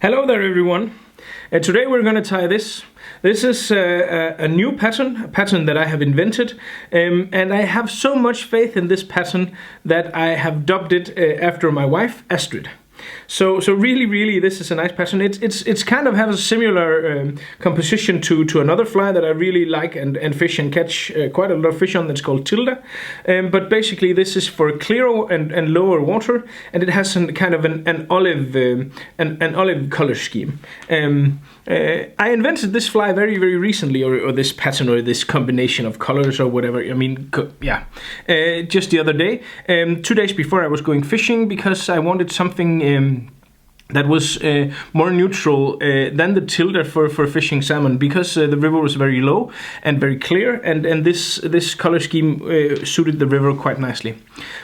Hello there everyone. Today we're going to tie this. This is a new pattern, a pattern that I have invented, and I have so much faith in this pattern that I have dubbed it after my wife, Astrid. So really, this is a nice pattern. It's kind of has a similar composition to another fly that I really like and fish and catch quite a lot of fish on. That's called Tilda. But basically, this is for clearer and lower water, and it has kind of an olive color scheme. I invented this fly very recently, or this pattern, or this combination of colors, or whatever. I mean, just the other day, 2 days before I was going fishing, because I wanted something that was more neutral than the Tilda for fishing salmon, because the river was very low and very clear, and this color scheme suited the river quite nicely.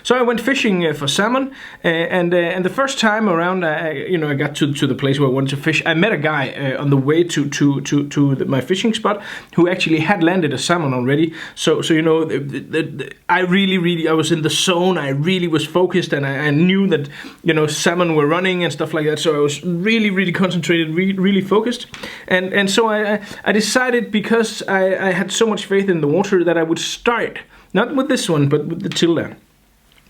So I went fishing for salmon, and the first time around, I got to the place where I wanted to fish. I met a guy on the way to my fishing spot who actually had landed a salmon already. So I really was in the zone. I really was focused, and I knew that salmon were running and stuff like that. So I was really concentrated, really focused, and so I decided, because I had so much faith in the water, that I would start not with this one but with the Tilda.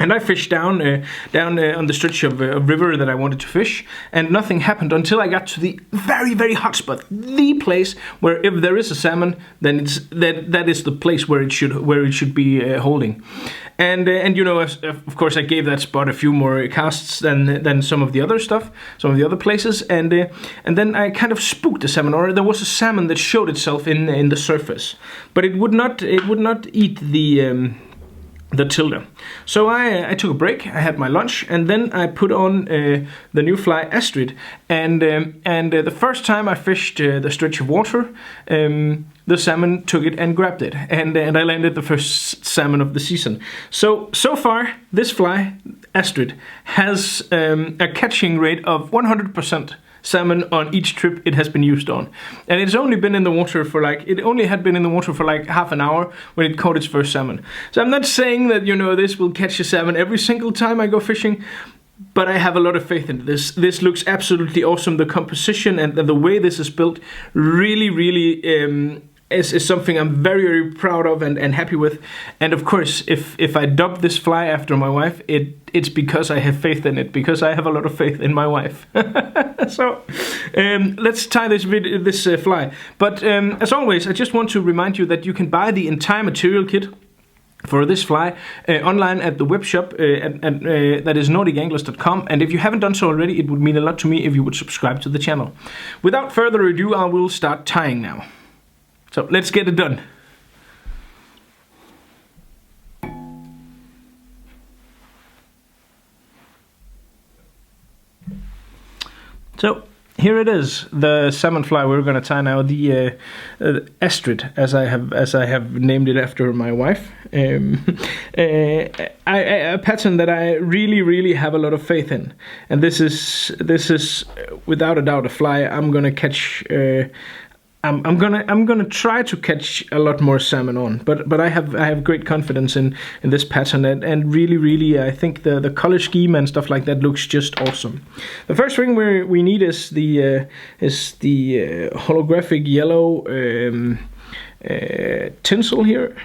And I fished down on the stretch of river that I wanted to fish, and nothing happened until I got to the very hot spot, the place where if there is a salmon, then that is the place where it should be holding. And of course I gave that spot a few more casts than some of the other stuff, some of the other places, and then I kind of spooked the salmon, or there was a salmon that showed itself in the surface, but it would not eat the Tilda. So I took a break, I had my lunch, and then I put on the new fly Astrid, and the first time I fished the stretch of water, the salmon took it and grabbed it, and I landed the first salmon of the season. So far, this fly Astrid has a catching rate of 100% salmon on each trip it has been used on, and it only had been in the water for like half an hour when it caught its first salmon. So I'm not saying that this will catch a salmon every single time I go fishing, but I have a lot of faith in this. This looks absolutely awesome. The composition and the way this is built really is something I'm very proud of and happy with. And of course, if I dubbed this fly after my wife, it's because I have faith in it, because I have a lot of faith in my wife. So let's tie this fly. But as always, I just want to remind you that you can buy the entire material kit for this fly online at the web shop, that is nordicanglers.com. And if you haven't done so already, it would mean a lot to me if you would subscribe to the channel. Without further ado, I will start tying now. So let's get it done. So here it is, the salmon fly we're going to tie now, the Astrid, as I have named it after my wife. A pattern that I really have a lot of faith in, and this is without a doubt a fly I'm going to catch. I'm gonna try to catch a lot more salmon on, but I have great confidence in this pattern, and really I think the color scheme and stuff like that looks just awesome. The first thing we need is the holographic yellow tinsel here,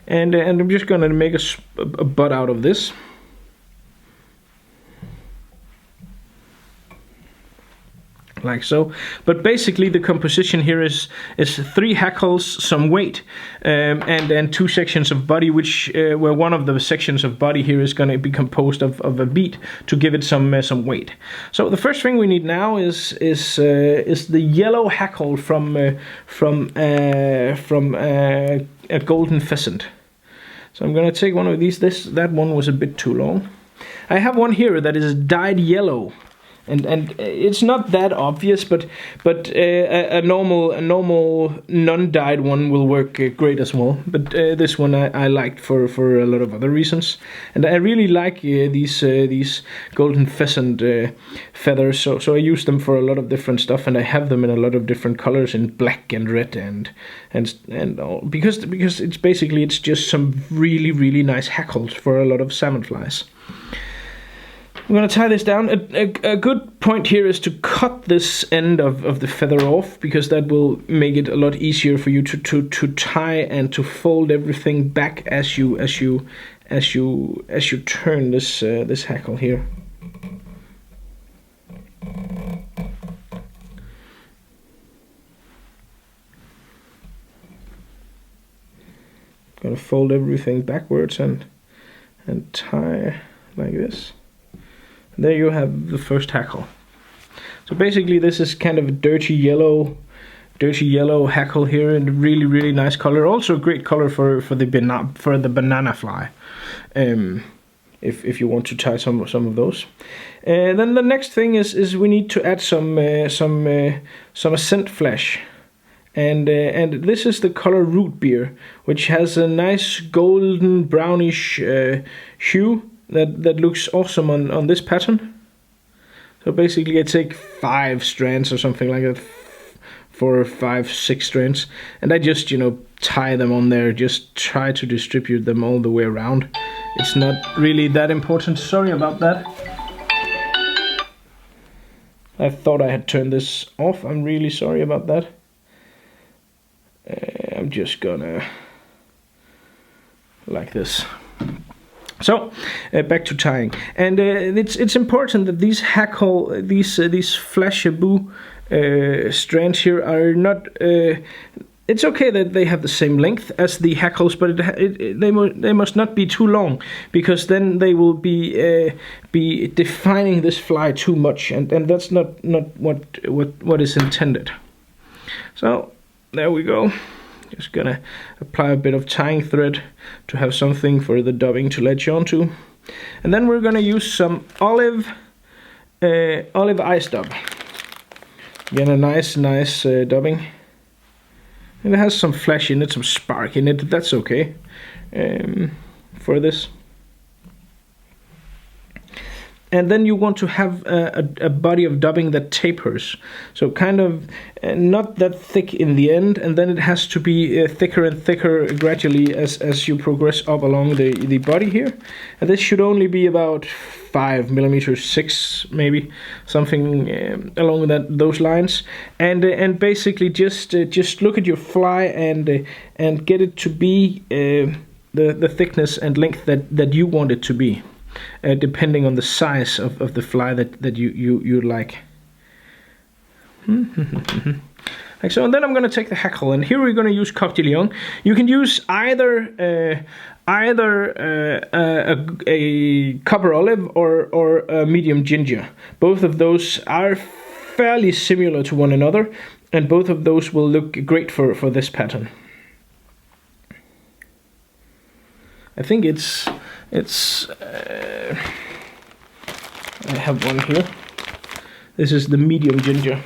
and I'm just gonna make a bud out of this. Like so. But basically the composition here is 3 hackles, some weight, and 2 sections of body, which where one of the sections of body here is going to be composed of a bead to give it some weight. So the first thing we need now is the yellow hackle from a golden pheasant. So I'm going to take one of these. That one was a bit too long. I have one here that is dyed yellow. And it's not that obvious, but a normal non-dyed one will work great as well. But this one I liked for a lot of other reasons, and I really like these golden pheasant feathers. So I use them for a lot of different stuff, and I have them in a lot of different colors, in black and red and all, because it's just some really nice hackles for a lot of salmon flies. I'm gonna tie this down. A good point here is to cut this end of the feather off, because that will make it a lot easier for you to tie and to fold everything back as you turn this hackle here. Gonna fold everything backwards and tie like this. There you have the first hackle. So basically this is kind of a dirty yellow hackle here, and a really nice color. Also a great color for the banana fly. If you want to tie some of those. Then the next thing is we need to add some scent flash. And this is the color root beer, which has a nice golden brownish hue that looks awesome on this pattern. So basically I take 5 strands or something like that, 4, 5, 6 strands, and I just, tie them on there, just try to distribute them all the way around. It's not really that important. Sorry about that. I thought I had turned this off. I'm really sorry about that. I'm just gonna like this. So back to tying, and it's important that these these flashaboo strands here are not. It's okay that they have the same length as the hackles, but they must not be too long, because then they will be defining this fly too much, and that's not what is intended. So there we go. Just gonna apply a bit of tying thread to have something for the dubbing to latch onto, and then we're gonna use some olive ice dub. Again, a nice dubbing. And it has some flash in it, some spark in it. That's okay for this. And then you want to have a body of dubbing that tapers, so kind of not that thick in the end, and then it has to be thicker and thicker gradually as you progress up along the body here. And this should only be about 5 millimeters, 6 maybe, something along those lines. And basically just look at your fly and get it to be the thickness and length that you want it to be. Depending on the size of the fly that you like. Like so, and then I'm going to take the hackle, and here we're going to use Coq de Lion. You can use either a copper olive or a medium ginger. Both of those are fairly similar to one another, and both of those will look great for this pattern. I think it's I have one here. This is the medium ginger.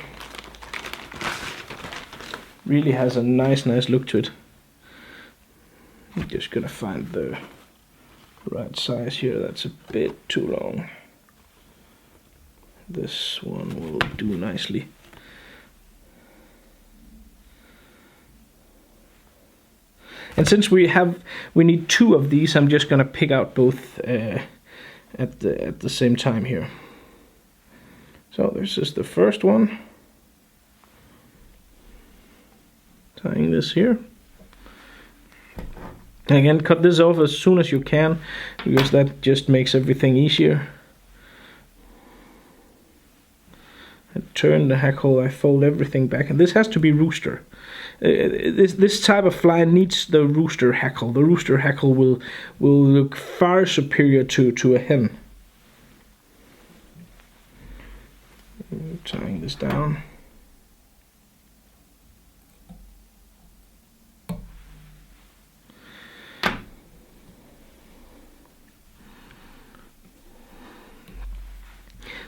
Really has a nice look to it. I'm just gonna find the right size here. That's a bit too long. This one will do nicely. And since we need 2 of these, I'm just gonna pick out both at the same time here. So this is the first one. Tying this here. Again, cut this off as soon as you can, because that just makes everything easier. I turn the hackle, I fold everything back, and this has to be rooster. This type of fly needs the rooster hackle. The rooster hackle will look far superior to a hen. Tying this down.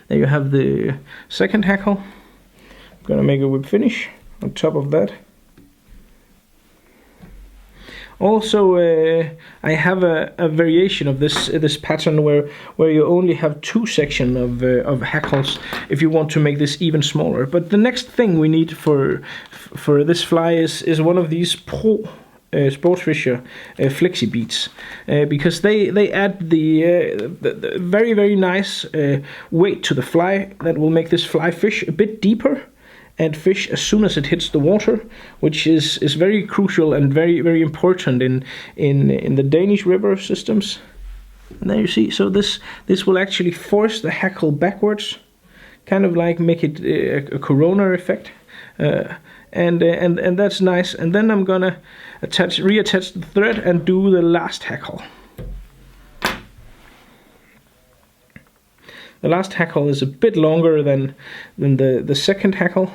There you have the second hackle. I'm gonna make a whip finish on top of that. Also, I have a variation of this pattern where you only have 2 sections of hackles if you want to make this even smaller. But the next thing we need for this fly is one of these pro Sportsfisher flexi beads, because they add the very, very nice weight to the fly that will make this fly fish a bit deeper and fish as soon as it hits the water, which is very crucial and very, very important in the Danish river systems. And there you see, so this will actually force the hackle backwards, kind of like make it a corona effect, and that's nice. And then I'm gonna reattach the thread and do the last hackle. The last hackle is a bit longer than the second hackle.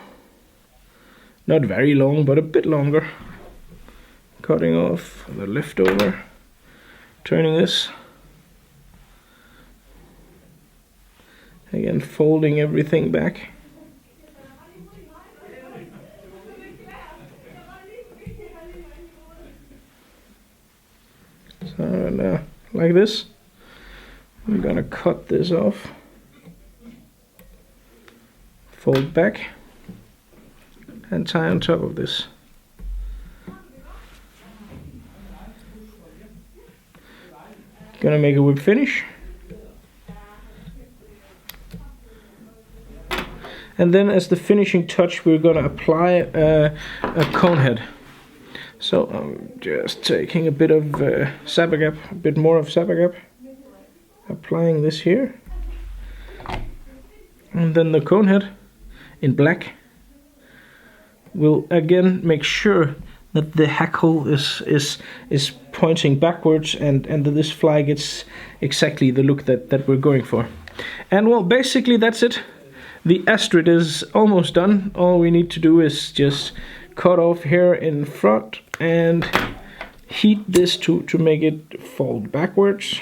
Not very long, but a bit longer. Cutting off the leftover, turning this. Again, folding everything back. So now, like this, I'm gonna cut this off. Fold back. And tie on top of this. Gonna make a whip finish. And then as the finishing touch, we're gonna apply a cone head. So I'm just taking a bit of Sabagap, a bit more of Sabagap, applying this here. And then the cone head in black will again make sure that the hackle is pointing backwards and that this fly gets exactly the look that we're going for. And well, basically that's it. The Astrid is almost done. All we need to do is just cut off here in front and heat this to make it fold backwards,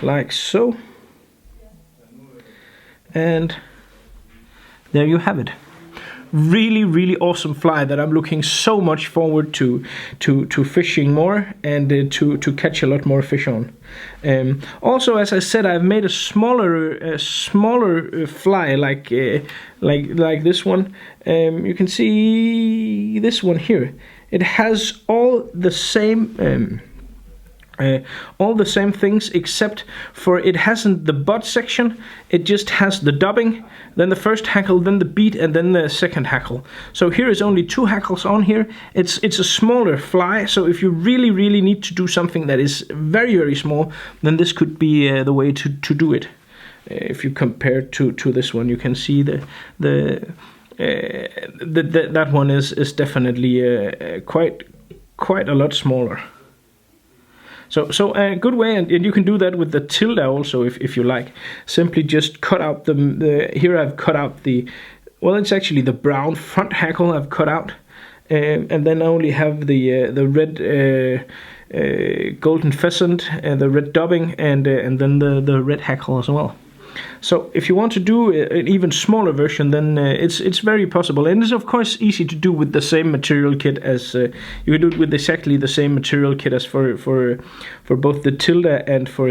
like so. And there you have it. Really, really awesome fly that I'm looking so much forward to fishing more and to catch a lot more fish on. Also, as I said, I've made a smaller fly like this one. You can see this one here. It has all the same things, except for it hasn't the butt section. It just has the dubbing, then the first hackle, then the bead, and then the second hackle. So here is only 2 hackles on here. It's a smaller fly, so if you really need to do something that is very, very small, then this could be the way to do it. If you compare to this one, you can see that one is definitely quite a lot smaller. So a good way, and you can do that with the tilde also if you like. Simply just cut out here I've cut out well, it's actually the brown front hackle I've cut out, and then I only have the red golden pheasant and the red dubbing and then the red hackle as well. So if you want to do an even smaller version, then it's very possible, and it's of course easy to do with the same material kit as you can do it with exactly the same material kit as for both the tilde and for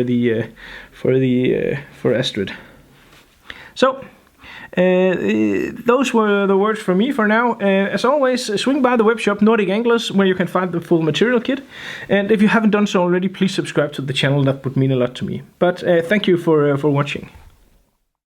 Astrid. So those were the words from me for now. As always, swing by the webshop Nordic Anglers, where you can find the full material kit. And if you haven't done so already, please subscribe to the channel. That would mean a lot to me. But thank you for watching.